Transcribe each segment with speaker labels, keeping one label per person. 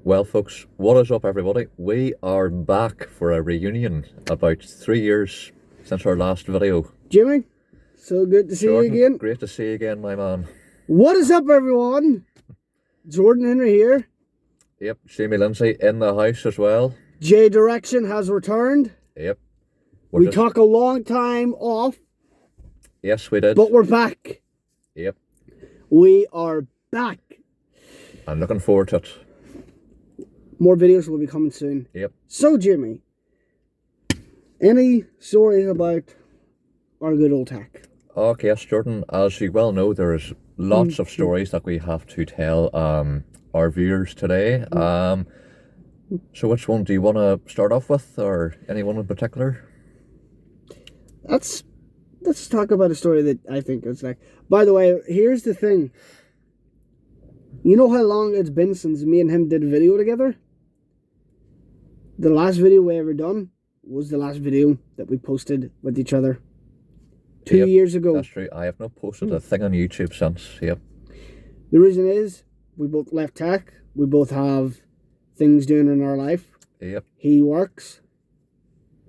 Speaker 1: Well, folks, what is up, everybody? We are back for a reunion about 3 years since our last video.
Speaker 2: Jimmy, so good to see you again.
Speaker 1: Great to see you again, my man.
Speaker 2: What is up, everyone? Jordan Henry here.
Speaker 1: Yep, Jamie Lindsay in the house as well.
Speaker 2: J Direction has returned.
Speaker 1: Yep.
Speaker 2: We took a long time off.
Speaker 1: Yes, we did.
Speaker 2: But we're back.
Speaker 1: Yep.
Speaker 2: We are back.
Speaker 1: I'm looking forward to it.
Speaker 2: More videos will be coming soon.
Speaker 1: Yep.
Speaker 2: So, Jimmy, any stories about our good old tech?
Speaker 1: Okay, yes, Jordan. As you well know, there's lots of stories that we have to tell our viewers today. So which one do you want to start off with, or anyone in particular?
Speaker 2: Let's talk about a story that I think is like... By the way, here's the thing. You know how long it's been since me and him did a video together? The last video we ever done was the last video that we posted with each other 2 years ago.
Speaker 1: That's true. I have not posted a thing on YouTube since. Yep.
Speaker 2: The reason is we both left tech. We both have things doing in our life.
Speaker 1: Yep.
Speaker 2: He works.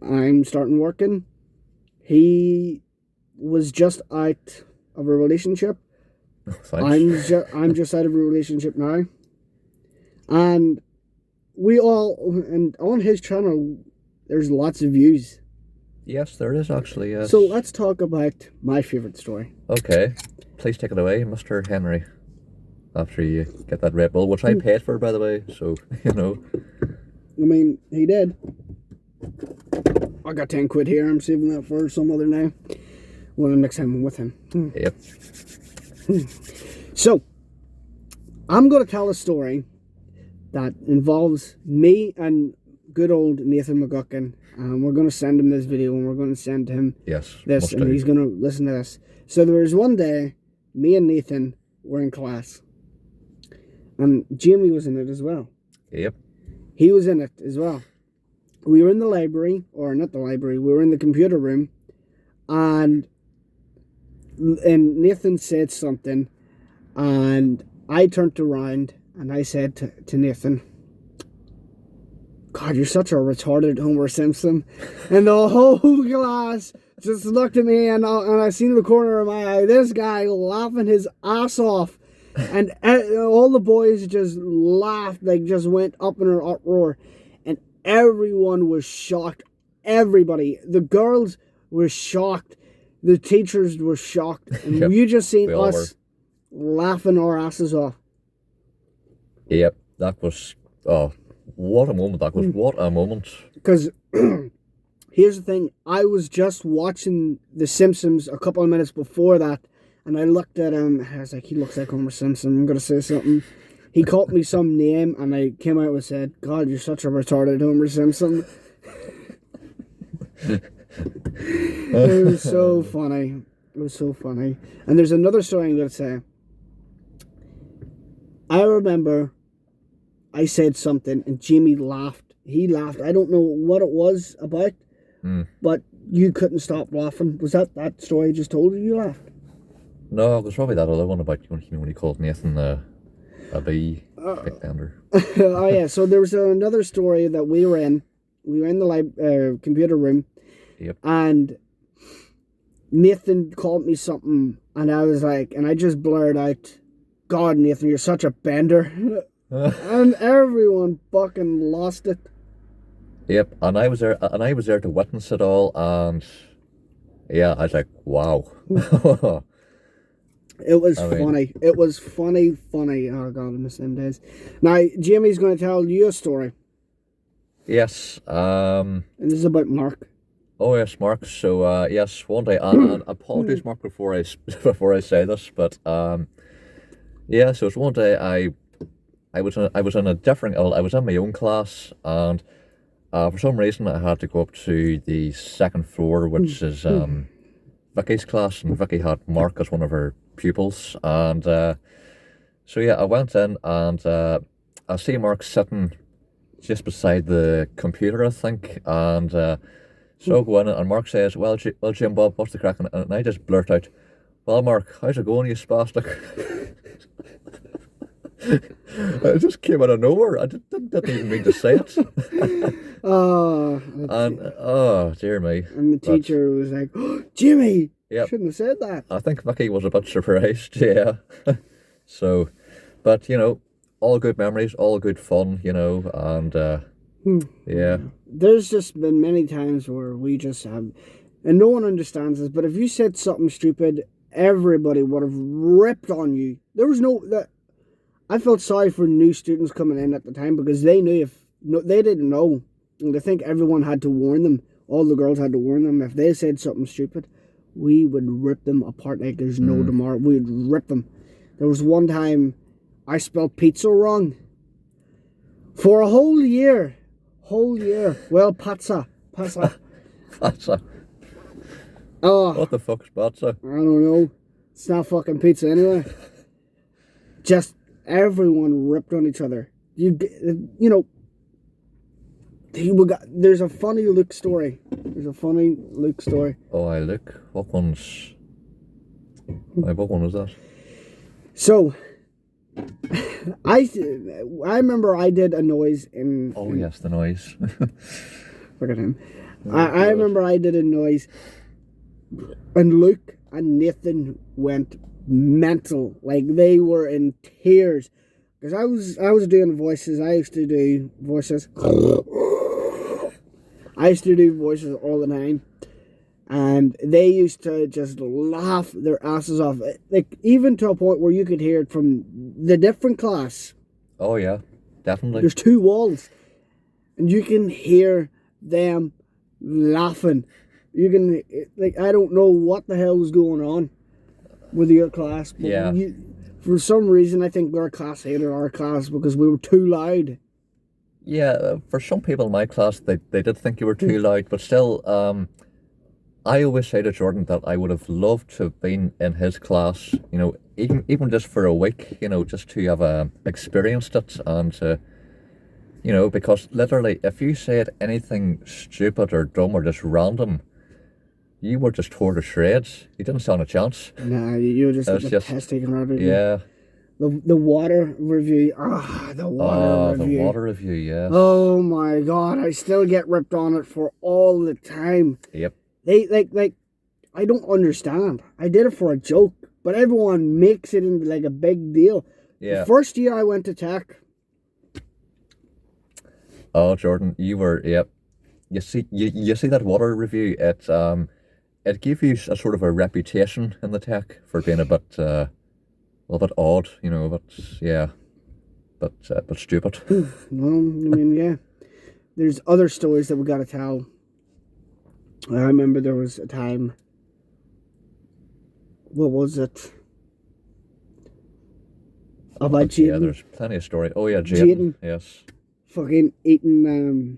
Speaker 2: I'm starting working. He was just out of a relationship.
Speaker 1: Thanks.
Speaker 2: I'm just out of a relationship now. And we all, and on his channel, there's lots of views.
Speaker 1: Yes, there is actually, yes.
Speaker 2: So let's talk about my favourite story.
Speaker 1: Okay. Please take it away, Mr. Henry. After you get that Red Bull, which I paid for, by the way, so, you know.
Speaker 2: I mean, he did. I got 10 quid here. I'm saving that for some other day. Well, next time I'm with him.
Speaker 1: Yep.
Speaker 2: So, I'm going to tell a story that involves me and good old Nathan McGuckin. We're going to send him this video, and we're going to send him this, and he's going to listen to this. So there was one day, me and Nathan were in class, and Jamie was in it as well.
Speaker 1: Yep.
Speaker 2: He was in it as well. We were in the library, or not the library, we were in the computer room, and Nathan said something, and I turned around and I said to Nathan, "God, you're such a retarded Homer Simpson." And the whole class just looked at me, and I seen in the corner of my eye this guy laughing his ass off, and all the boys just laughed, like just went up in an uproar, and everyone was shocked. Everybody, the girls were shocked. The teachers were shocked, and
Speaker 1: yep.
Speaker 2: You just seen us laughing our asses off.
Speaker 1: Yep, that was, oh, what a moment that was, what a moment.
Speaker 2: Because, here's the thing, I was just watching The Simpsons a couple of minutes before that, and I looked at him, and I was like, he looks like Homer Simpson, I'm going to say something. He called me some name, and I came out and said, "God, you're such a retarded Homer Simpson." It was so funny. It was so funny. And there's another story I'm going to say. I remember I said something and Jimmy laughed. He laughed. I don't know what it was about, but you couldn't stop laughing. Was that story I just told you? You laughed?
Speaker 1: No, it was probably that other one about when he called Nathan a big tender.
Speaker 2: Oh, yeah. So there was another story that we were in. We were in the computer room.
Speaker 1: Yep.
Speaker 2: And Nathan called me something, and I was like, and I just blurred out, "God, Nathan, you're such a bender." And everyone fucking lost it.
Speaker 1: Yep, and I was there to witness it all, and yeah, I was like, wow.
Speaker 2: It was funny. It was funny. Oh God, I miss them days. Now, Jamie's going to tell you a story.
Speaker 1: Yes.
Speaker 2: And this is about Mark.
Speaker 1: Oh yes, Mark. So yes, one day, and apologies, Mark, before I say this, but yeah. So it's one day I was in a different. I was in my own class, and for some reason I had to go up to the second floor, which is Vicky's class, and Vicky had Mark as one of her pupils, and so yeah, I went in, and I see Mark sitting just beside the computer, I think, and. So I go in and Mark says, well, Jim Bob, what's the crack? And I just blurt out, "Well, Mark, how's it going, you spastic?" It just came out of nowhere. I didn't even mean to say it.
Speaker 2: Oh,
Speaker 1: And oh dear me.
Speaker 2: and the
Speaker 1: But,
Speaker 2: teacher was like, oh, Jimmy,
Speaker 1: Yep.
Speaker 2: shouldn't have said that.
Speaker 1: I think Mickey was a bit surprised. Yeah. So, but all good memories, all good fun. And yeah.
Speaker 2: There's just been many times where we just have, and no one understands this, but if you said something stupid, everybody would have ripped on you. There was no that. I felt sorry for new students coming in at the time because they knew they didn't know, and I think everyone had to warn them. All the girls had to warn them if they said something stupid, we would rip them apart like there's no tomorrow. We would rip them. There was one time I spelled pizza wrong for a whole year. Well, pizza.
Speaker 1: Pizza.
Speaker 2: Oh,
Speaker 1: What the fuck's pizza?
Speaker 2: I don't know. It's not fucking pizza anyway. Just everyone ripped on each other. There's a funny Luke story.
Speaker 1: Oh, I look. What one's? What one was that?
Speaker 2: So, I remember I did a noise in.
Speaker 1: Oh yes, the noise.
Speaker 2: Look at him. I remember I did a noise, and Luke and Nathan went mental. Like they were in tears because I was doing voices. I used to do voices. I used to do voices all the time, and they used to just laugh their asses off. Like even to a point where you could hear it from the different class.
Speaker 1: Oh yeah, definitely.
Speaker 2: There's two walls, and you can hear them laughing. You can I don't know what the hell was going on with your class. But
Speaker 1: Yeah.
Speaker 2: For some reason, I think their class hated our class because we were too loud.
Speaker 1: Yeah, for some people in my class, they did think you were too loud, but still, I always say to Jordan that I would have loved to have been in his class, even just for a week, just to have experienced it and to, because literally, if you said anything stupid or dumb or just random, you were just tore to shreds. You didn't stand a chance.
Speaker 2: Nah, you were just
Speaker 1: That's
Speaker 2: getting
Speaker 1: just-
Speaker 2: the test taken out of you.
Speaker 1: Yeah.
Speaker 2: The water review. The water
Speaker 1: The
Speaker 2: review.
Speaker 1: water review, yes.
Speaker 2: Oh my god, I still get ripped on it for all the time.
Speaker 1: Yep.
Speaker 2: They I don't understand. I did it for a joke, but everyone makes it into like a big deal.
Speaker 1: Yeah.
Speaker 2: The first year I went to tech.
Speaker 1: Oh, Jordan, you were, yep. You see that water review, it gave you a sort of a reputation in the tech for being a bit odd, but stupid.
Speaker 2: Well, I mean, yeah. There's other stories that we gotta tell. I remember there was a time. What was it? About Jaden.
Speaker 1: Yeah, there's plenty of stories. Oh yeah,
Speaker 2: Jaden.
Speaker 1: Jaden. Yes.
Speaker 2: Fucking eating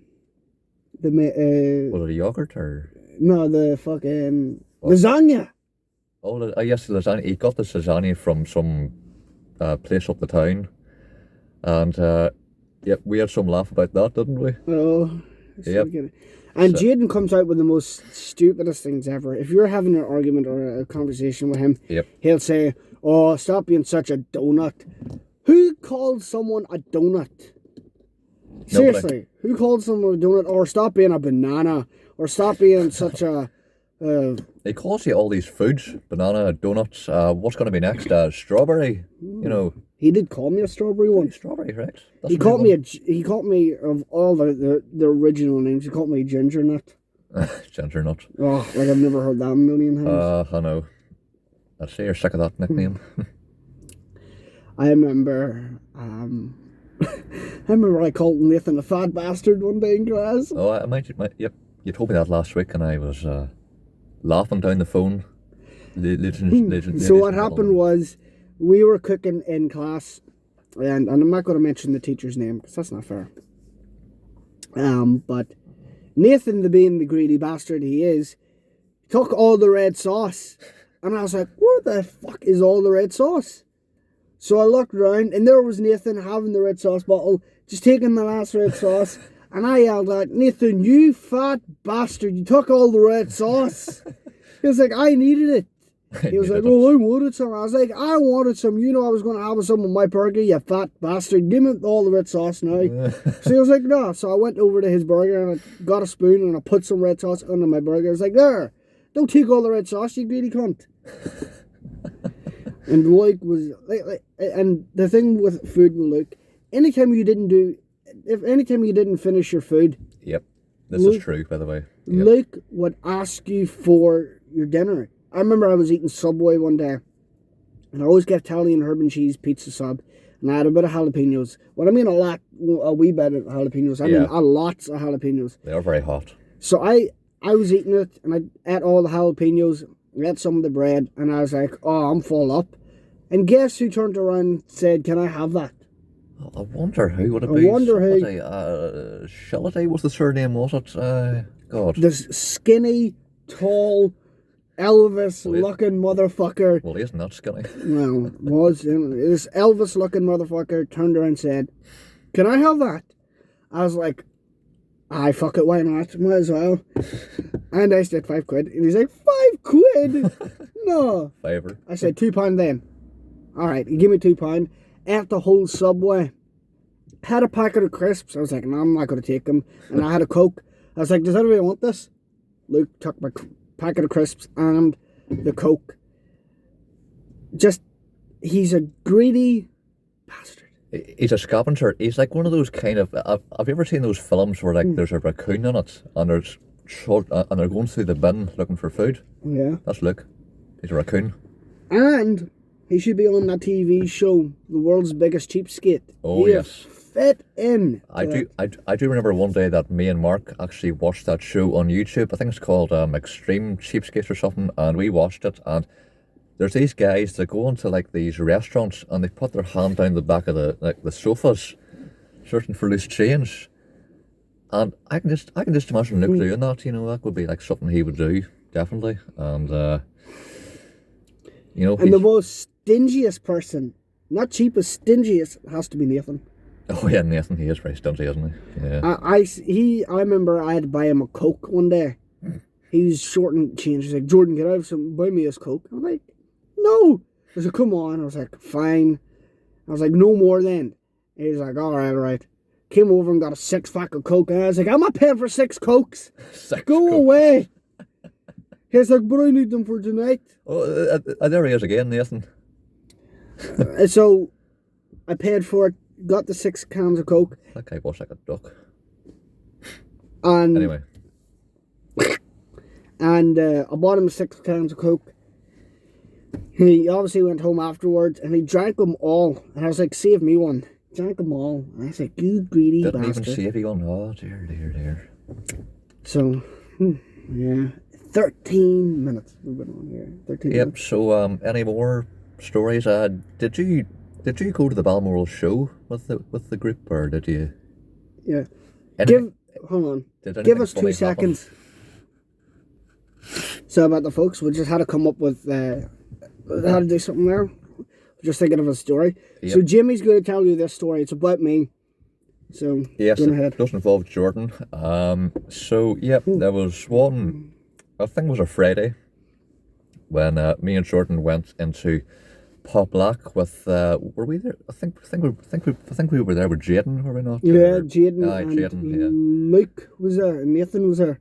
Speaker 2: the
Speaker 1: Was it a yogurt or?
Speaker 2: no, the fucking lasagna.
Speaker 1: Oh, yes, lasagna. He got the lasagna from some place up the town, and yep, we had some laugh about that, didn't we?
Speaker 2: Oh,
Speaker 1: Yep.
Speaker 2: and
Speaker 1: So-
Speaker 2: Jaden comes out with the most stupidest things ever. If you're having an argument or a conversation with him,
Speaker 1: Yep.
Speaker 2: he'll say, "Oh, stop being such a donut." Who called someone a donut? Seriously, who called someone a donut? Or stop being a banana? Or stop being such a...
Speaker 1: He calls you all these foods: banana, donuts. What's going to be next? Strawberry.
Speaker 2: He did call me a strawberry once.
Speaker 1: Strawberry, right? That's
Speaker 2: He
Speaker 1: a
Speaker 2: called
Speaker 1: new
Speaker 2: me he called me of all the original names. He called me ginger nut.
Speaker 1: one. Ginger nut.
Speaker 2: Oh, like I've never heard that a million times.
Speaker 1: I know. I'd say you're sick of that nickname.
Speaker 2: I remember I called Nathan a fat bastard one day in class.
Speaker 1: Oh, yep. You told me that last week, and I was laughing down the phone.
Speaker 2: So what happened was we were cooking in class, and I'm not going to mention the teacher's name because that's not fair. But Nathan, being the greedy bastard he is, took all the red sauce, and I was like, "Where the fuck is all the red sauce?" So I looked around, and there was Nathan having the red sauce bottle, just taking the last red sauce, and I yelled out, "Nathan, you fat bastard! You took all the red sauce." He was like, "I needed it." He was
Speaker 1: You
Speaker 2: like,
Speaker 1: didn't.
Speaker 2: well, I wanted some. I was like, I wanted some. You know I was going to have some of my burger, you fat bastard. Give me all the red sauce now. So he was like, no. So I went over to his burger and I got a spoon and I put some red sauce under my burger. I was like, there, don't take all the red sauce, you greedy cunt. And Luke was and the thing with food with Luke, anytime you didn't finish your food,
Speaker 1: Yep. This
Speaker 2: Luke-
Speaker 1: is true, by the way. Yep.
Speaker 2: Luke would ask you for your dinner. I remember I was eating Subway one day, and I always get Italian herb and cheese pizza sub, and I had a bit of jalapenos. What I mean a wee bit of jalapenos. I mean
Speaker 1: Yeah.
Speaker 2: a lots of jalapenos.
Speaker 1: They are very hot.
Speaker 2: So I was eating it, and I ate all the jalapenos, ate some of the bread, and I was like, oh, I'm full up. And guess who turned around and said, can I have that?
Speaker 1: I wonder who would it
Speaker 2: I
Speaker 1: be.
Speaker 2: wonder who-
Speaker 1: Somebody, Shillity was the surname, was it? God.
Speaker 2: This skinny, tall, Elvis-looking motherfucker.
Speaker 1: Well, he isn't that skinny.
Speaker 2: Well, this Elvis-looking motherfucker turned around and said, can I have that? I was like, aye, fuck it, why not? Might as well. And I said £5. And he's like, £5? No.
Speaker 1: Favor.
Speaker 2: I said, £2 then. All right, he gave me £2. Ate the whole Subway. Had a packet of crisps. I was like, no, I'm not going to take them. And I had a Coke. I was like, does anybody want this? Luke took my packet of crisps and the Coke. Just, he's a greedy bastard.
Speaker 1: He's a scavenger. He's like one of those kind of. Have you ever seen those films where like there's a raccoon in it and there's short and they're going through the bin looking for food?
Speaker 2: Yeah.
Speaker 1: That's Luke. He's a raccoon.
Speaker 2: And he should be on that TV show, The World's Biggest Cheapskate.
Speaker 1: Oh,
Speaker 2: He
Speaker 1: yes.
Speaker 2: fit in.
Speaker 1: I do remember one day that me and Mark actually watched that show on YouTube. I think it's called Extreme Cheapskate or something, and we watched it. And there's these guys that go into like these restaurants and they put their hand down the back of the sofas, searching for loose change. And I can just imagine Luke doing that. You know, that would be like something he would do definitely. And you know,
Speaker 2: And the
Speaker 1: he's-
Speaker 2: most stingiest person, not cheapest, stingiest, has to be Nathan.
Speaker 1: oh yeah, Nathan, he is very stingy, isn't he? Yeah.
Speaker 2: I remember I had to buy him a Coke one day. He was short and change. He's like, Jordan, can I have some? Buy me this Coke. I'm like, no. I was like, come on. I was like, fine. I was like, no more then. And he's like, all right. Came over and got a 6-pack of Coke. And I was like, I'm not paying for 6 Cokes.
Speaker 1: Six
Speaker 2: Go
Speaker 1: Cokes.
Speaker 2: away. He's like, but I need them for tonight.
Speaker 1: Oh, there he is again, Nathan.
Speaker 2: And so I paid for it, got the 6 cans of Coke.
Speaker 1: That guy was like a duck.
Speaker 2: And
Speaker 1: Anyway,
Speaker 2: I bought him 6 cans of Coke. He obviously went home afterwards and he drank them all. And I was like, save me one. Drank them all. And I was like, you greedy
Speaker 1: didn't
Speaker 2: bastard.
Speaker 1: even save you on. Oh dear.
Speaker 2: So, yeah. 13 minutes we've been on here. 13
Speaker 1: Yep.
Speaker 2: minutes.
Speaker 1: So, any more stories? Did you go to the Balmoral show with the group, or did you?
Speaker 2: Yeah.
Speaker 1: Anything,
Speaker 2: Hold on.
Speaker 1: did
Speaker 2: Give
Speaker 1: anything
Speaker 2: us 2
Speaker 1: funny happen?
Speaker 2: seconds. So about the folks, we just had to come up with how to do something there. Just thinking of a story.
Speaker 1: Yep.
Speaker 2: So Jimmy's going to tell you this story. It's about me. So
Speaker 1: Yes,
Speaker 2: go
Speaker 1: it
Speaker 2: ahead.
Speaker 1: does involve Jordan. So yep, there was one. I think it was a Friday when me and Jordan went into Pop Black with. Were we there? I think we were there with Jaden. Were we not?
Speaker 2: Yeah,
Speaker 1: Or-
Speaker 2: Jaden
Speaker 1: Aye,
Speaker 2: and
Speaker 1: Jaden. Yeah.
Speaker 2: Luke was there, and Nathan was there.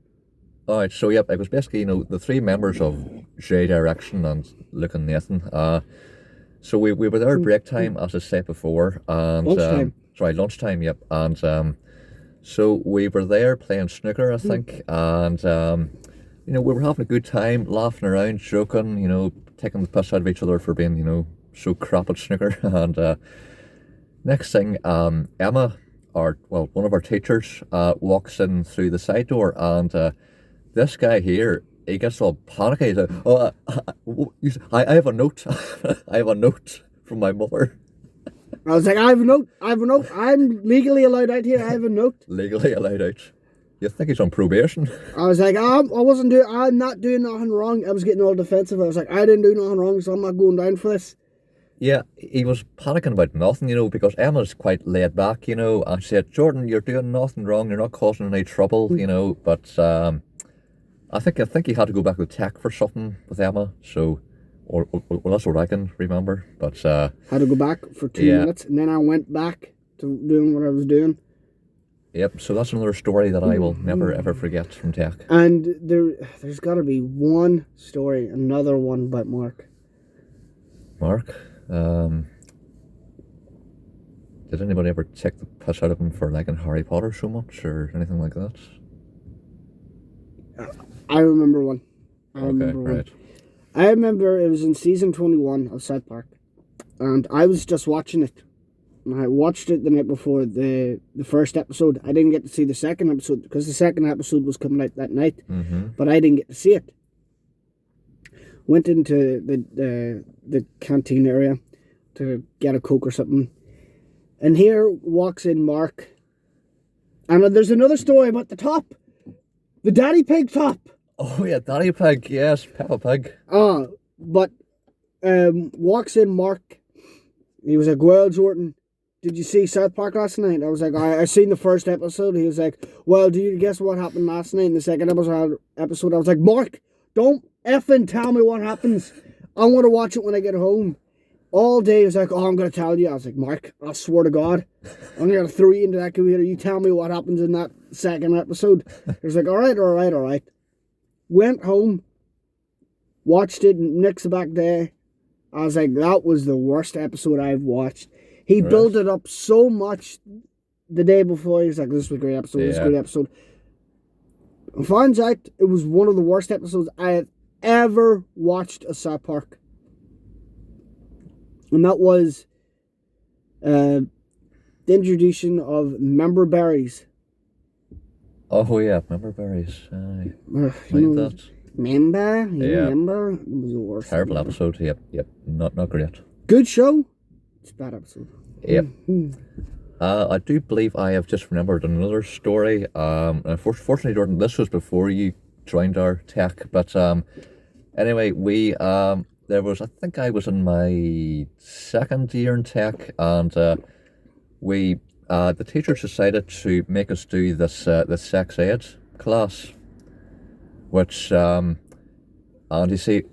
Speaker 1: Alright, so yep, it was basically, the 3 members of J Direction and Luke and Nathan. So we were there at break time, as I said before, and
Speaker 2: Lunchtime.
Speaker 1: Lunchtime, yep. And so we were there playing snooker, I think, and we were having a good time, laughing around, joking, taking the piss out of each other for being, so crap at snooker. And next thing, Emma, one of our teachers, walks in through the side door, and this guy here, he gets all panicky. He's like, oh, I have a note. I have a note from my mother.
Speaker 2: I was like, I have a note. I'm legally allowed out here. I have a note.
Speaker 1: Legally allowed out. You think he's on probation?
Speaker 2: I was like, I'm not doing nothing wrong. I was getting all defensive. I was like, I didn't do nothing wrong, so I'm not going down for this.
Speaker 1: Yeah, he was panicking about nothing, because Emma's quite laid back, and she said, Jordan, you're doing nothing wrong. You're not causing any trouble, but I think he had to go back to tech for something with Emma. So Well, that's what I can remember. But
Speaker 2: Had to go back for 2 minutes, and then I went back to doing what I was doing.
Speaker 1: yep. So that's another story that I will never ever forget from tech.
Speaker 2: And there's got to be one story, another one about Mark.
Speaker 1: Mark, did anybody ever take the piss out of him for liking Harry Potter so much or anything like that?
Speaker 2: I remember one.
Speaker 1: Okay, right.
Speaker 2: I remember it was in season 21 of South Park, and I was just watching it. And I watched it the night before the first episode. I didn't get to see the second episode because the second episode was coming out that night, but I didn't get to see it. Went into the canteen area to get a Coke or something, and here walks in Mark. And there's another story about the top, the Daddy Pig top.
Speaker 1: Oh yeah, Daddy Pig, yes, Peppa Pig.
Speaker 2: But walks in Mark. He was like, "Well, Jordan, did you see South Park last night?" I was like, I seen the first episode. He was like, "Well, do you guess what happened last night in the second episode?" I was like, "Mark, don't effing tell me what happens. I want to watch it when I get home." All day he was like, "Oh, I'm going to tell you." I was like, "Mark, I swear to God, I'm going to throw you into that computer. You tell me what happens in that second episode." He was like, all right. Went home, watched it next back day. I was like, that was the worst episode I've watched. He built it up so much the day before. He was like, "This was a great episode, this was a great episode." I finds out it was one of the worst episodes I had ever watched of South Park. And that was the introduction of member berries.
Speaker 1: Oh yeah, member berries. Aye.
Speaker 2: Member?
Speaker 1: Yeah.
Speaker 2: Member? It was the worst.
Speaker 1: Terrible episode. Yep. Not great.
Speaker 2: Good show. It's a bad episode.
Speaker 1: Yep. I do believe I have just remembered another story. Fortunately, Jordan, this was before you joined our tech. But anyway, I think I was in my second year in tech, and the teachers decided to make us do this sex ed class, which and you see,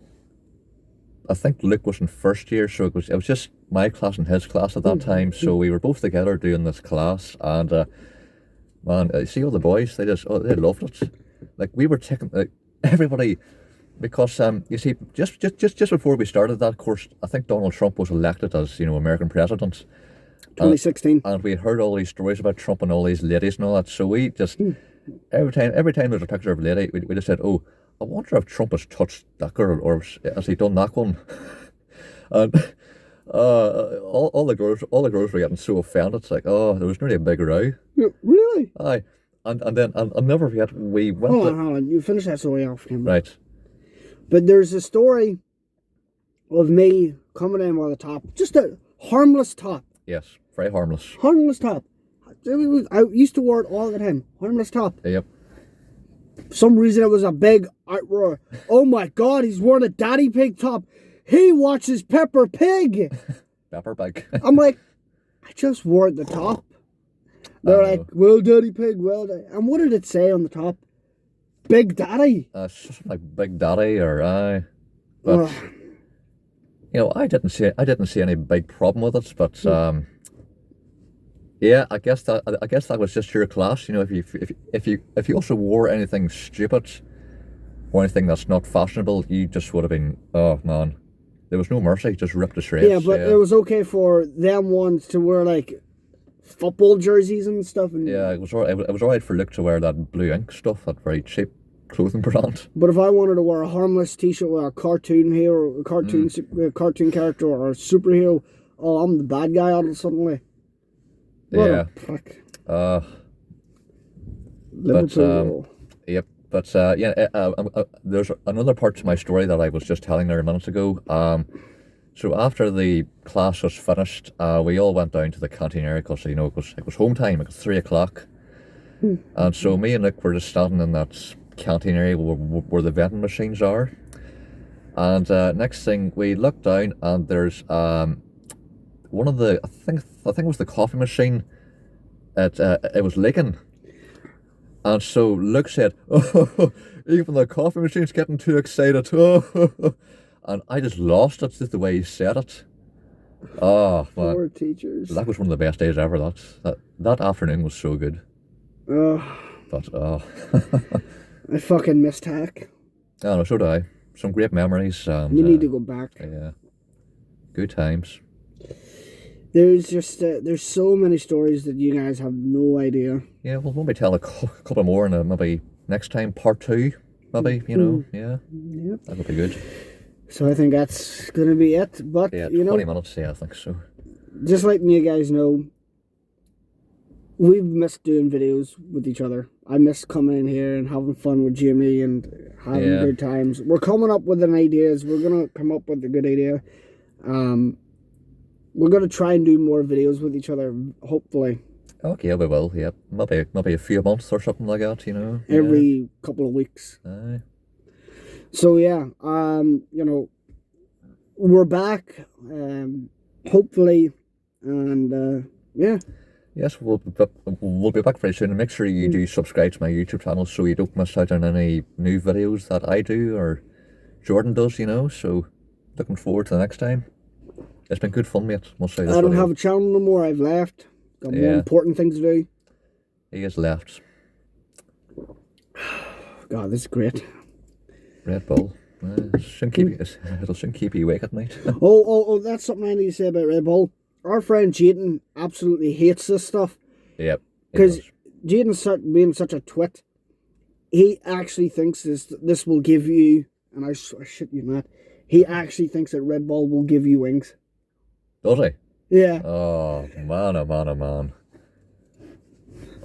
Speaker 1: I think Luke was in first year, so it was just my class and his class at that time. So we were both together doing this class, and man, you see all the boys, they loved it. Like we were taking everybody. Because you see, just before we started that course, I think Donald Trump was elected as American president.
Speaker 2: 2016.
Speaker 1: And we had heard all these stories about Trump and all these ladies and all that. So we just every time there's a picture of a lady, we just said, "Oh, I wonder if Trump has touched that girl or has he done that one?" And all the girls were getting so offended. It's like, oh, there was nearly a big row.
Speaker 2: Yeah, really?
Speaker 1: Aye, and then I'll never forget we went.
Speaker 2: Hold on. You finish that story off, Kim.
Speaker 1: Right.
Speaker 2: But there's a story of me coming in with a top, just a harmless top.
Speaker 1: Yes, very harmless.
Speaker 2: Harmless top. I used to wear it all the time. Harmless top.
Speaker 1: Yep.
Speaker 2: For some reason it was a big outroar. "Oh my God, he's wearing a Daddy Pig top. He watches Pepper Pig."
Speaker 1: Pepper Pig.
Speaker 2: I'm like, I just wore the top. They're like, "Well, Daddy Pig, well." And what did it say on the top? Big Daddy.
Speaker 1: Something like Big Daddy or I. But I didn't see any big problem with it. But yeah, I guess that was just your class. If you also wore anything stupid or anything that's not fashionable, you just would have been, oh man, there was no mercy. Just ripped to shreds.
Speaker 2: Yeah, but it was okay for them ones to wear like football jerseys and stuff. And
Speaker 1: yeah, it was alright for Luke to wear that blue ink stuff, that very cheap clothing brand.
Speaker 2: But if I wanted to wear a harmless T-shirt with a cartoon hero, a cartoon character, or a superhero, oh, I'm the bad guy out of something. What a prick. Liverpool.
Speaker 1: Yep. But there's another part to my story that I was just telling there a minute ago. So after the class was finished, we all went down to the canteen area because it was home time. It was 3:00, and so me and Nick were just standing in that canteen area where the vending machines are. And next thing we look down, and there's one of the I think it was the coffee machine. It was leaking, and so Luke said, "Oh, even the coffee machine's getting too excited." and I just lost it, just the way he said it. Oh, man.
Speaker 2: Poor teachers.
Speaker 1: That was one of the best days ever. That afternoon was so good.
Speaker 2: Oh,
Speaker 1: But, oh.
Speaker 2: I fucking missed Hack.
Speaker 1: I know, so do I. Some great memories. And,
Speaker 2: We need to go back.
Speaker 1: Yeah. Good times.
Speaker 2: There's just there's so many stories that you guys have no idea.
Speaker 1: Yeah, well, won't we tell a couple more in maybe next time, part 2, maybe, you know? Yeah,
Speaker 2: Yep.
Speaker 1: that would be good.
Speaker 2: So I think that's gonna be it. But
Speaker 1: Yeah,
Speaker 2: you
Speaker 1: 20
Speaker 2: know,
Speaker 1: minutes, yeah, I think so.
Speaker 2: just letting you guys know, we've missed doing videos with each other. I miss coming in here and having fun with Jimmy and having
Speaker 1: Yeah.
Speaker 2: good times. We're coming up with an ideas. We're gonna come up with a good idea. We're gonna try and do more videos with each other. Hopefully,
Speaker 1: Okay, yeah, we will, yeah. Maybe a few months or something like that, you know?
Speaker 2: every couple of weeks.
Speaker 1: Yeah. Aye.
Speaker 2: So yeah, you know, we're back. Hopefully, and yeah.
Speaker 1: Yes, we'll be back very soon. And make sure you do subscribe to my YouTube channel so you don't miss out on any new videos that I do or Jordan does, you know? So, looking forward to the next time. It's been good fun, mate. Must say this
Speaker 2: I don't
Speaker 1: video.
Speaker 2: have a channel no more. I've left. Got more
Speaker 1: Yeah.
Speaker 2: important things to do.
Speaker 1: He has left.
Speaker 2: God, this is great.
Speaker 1: Red Bull. It'll soon keep you awake at night.
Speaker 2: Oh, that's something I need to say about Red Bull. Our friend Jaden absolutely hates this stuff.
Speaker 1: Yep.
Speaker 2: Because Jaden's being such a twit, he actually thinks this will give you, and I shit you not, he actually thinks that Red Bull will give you wings.
Speaker 1: Does he?
Speaker 2: Yeah.
Speaker 1: Oh, man, oh, man, oh, man.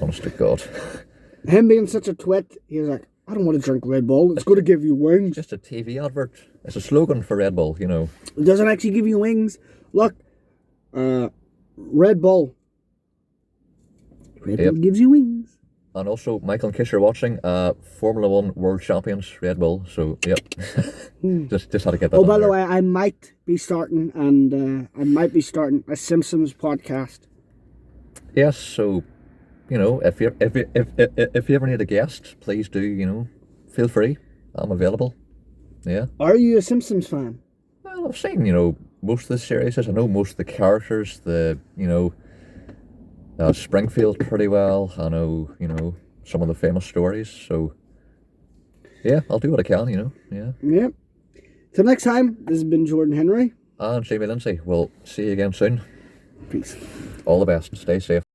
Speaker 1: Honest to God.
Speaker 2: Him being such a twit, he's like, I don't want to drink Red Bull. It's going to give you wings.
Speaker 1: Just a TV advert. It's a slogan for Red Bull, you know.
Speaker 2: It doesn't actually give you wings. Look, Red Bull. Red
Speaker 1: Yep.
Speaker 2: Bull gives you wings.
Speaker 1: And also, Michael and Kish are watching Formula 1 World Champions, Red Bull. So, yep. just had to get that
Speaker 2: Oh,
Speaker 1: on
Speaker 2: by the
Speaker 1: there.
Speaker 2: way, I might be starting, a Simpsons podcast.
Speaker 1: Yes, so, you know, if you ever need a guest, please do, you know, feel free. I'm available. Yeah.
Speaker 2: Are you a Simpsons fan?
Speaker 1: Well, I've seen, you know, most of the series. I know most of the characters, Springfield pretty well. I know, you know, some of the famous stories. So, yeah, I'll do what I can, you know. Yeah.
Speaker 2: Yep. Till next time, this has been Jordan Henry.
Speaker 1: And Jamie Lindsay. We'll see you again soon.
Speaker 2: Peace.
Speaker 1: All the best. Stay safe.